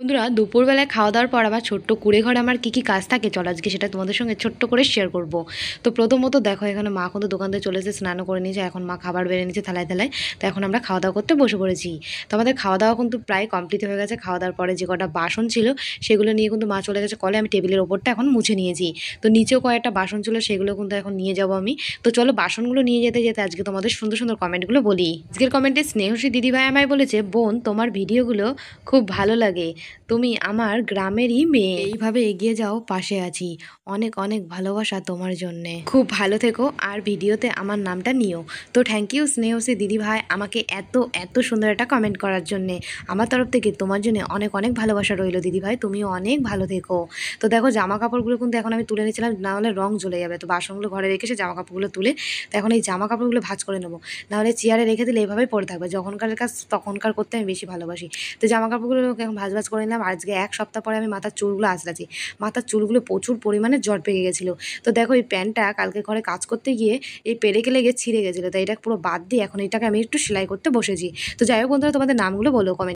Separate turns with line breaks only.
বন্ধুরা, দুপুরবেলায় খাওয়া দাওয়ার পর আবার ছোট্ট কুঁড়ে ঘরে আমার কী কী কাজ থাকে চলো আজকে সেটা তোমাদের সঙ্গে ছোট্ট করে শেয়ার করব। তো প্রথমত দেখো, এখানে মা কিন্তু দোকান থেকে চলে এসে স্নানও করে নিয়েছে। এখন মা খাবার বেড়ে নিয়েছে থালায় থালায়। তো এখন আমরা খাওয়া দাওয়া করতে বসে পড়েছি। তো আমাদের খাওয়া দাওয়া কিন্তু প্রায় কমপ্লিট হয়ে গেছে। খাওয়া দাওয়ার পরে যে কটা বাসন ছিল সেগুলো নিয়ে কিন্তু মা চলে গেছে কলে। আমি টেবিলের ওপরটা এখন মুছে নিয়েছি। তো নিচেও কয়েকটা বাসন ছিল, সেগুলো কিন্তু এখন নিয়ে যাবো আমি। তো চলো বাসনগুলো নিয়ে যেতে যেতে আজকে তোমাদের সুন্দর সুন্দর কমেন্টগুলো বলি। আজকের কমেন্টে স্নেহসী দিদিভাই আমায় বলেছে, বোন তোমার ভিডিওগুলো খুব ভালো লাগে, তুমি আমার গ্রামেরই মেয়ে, এইভাবে এগিয়ে যাও, পাশে আছি, অনেক অনেক ভালোবাসা তোমার জন্যে, খুব ভালো থেকো আর ভিডিওতে আমার নামটা নিও। তো থ্যাংক ইউ স্নেহসী দিদি ভাই আমাকে এত এত সুন্দর একটা কমেন্ট করার জন্যে। আমার তরফ থেকে তোমার জন্য অনেক অনেক ভালোবাসা রইলো দিদি ভাই, তুমিও অনেক ভালো থেকো। তো দেখো জামা কাপড়গুলো কিন্তু এখন আমি তুলে নিয়েছিলাম, না হলে রং জ্বলে যাবে। তো বাসনগুলো ঘরে রেখে সে জামা কাপড়গুলো তুলে তো এখন এই জামা কাপড়গুলো ভাঁজ করে নেবো, নাহলে চেয়ারে রেখে দিলে এভাবেই পড়ে থাকবে। যখনকার কাজ তখনকার করতে আমি বেশি ভালোবাসি। তো জামা কাপড়গুলো এখন ভাঁজ ভাঁজ করে নিলাম। আজকে এক সপ্তাহ পরে আমি মাথার চুলগুলো আঁচড়াচ্ছি। মাথার চুলগুলো প্রচুর পরিমাণে জট পেকে গেছিলো। তো দেখো এই প্যান্টটা কালকে ঘরে কাজ করতে গিয়ে এই পেরেকে লেগে ছিঁড়ে গেছিলো, তাই এটা পুরো বাদ দিয়ে এখন এটাকে আমি একটু সেলাই করতে বসেছি। তো যাই হোক বন্ধুরা, তোমাদের নামগুলো বলো কমেন্ট।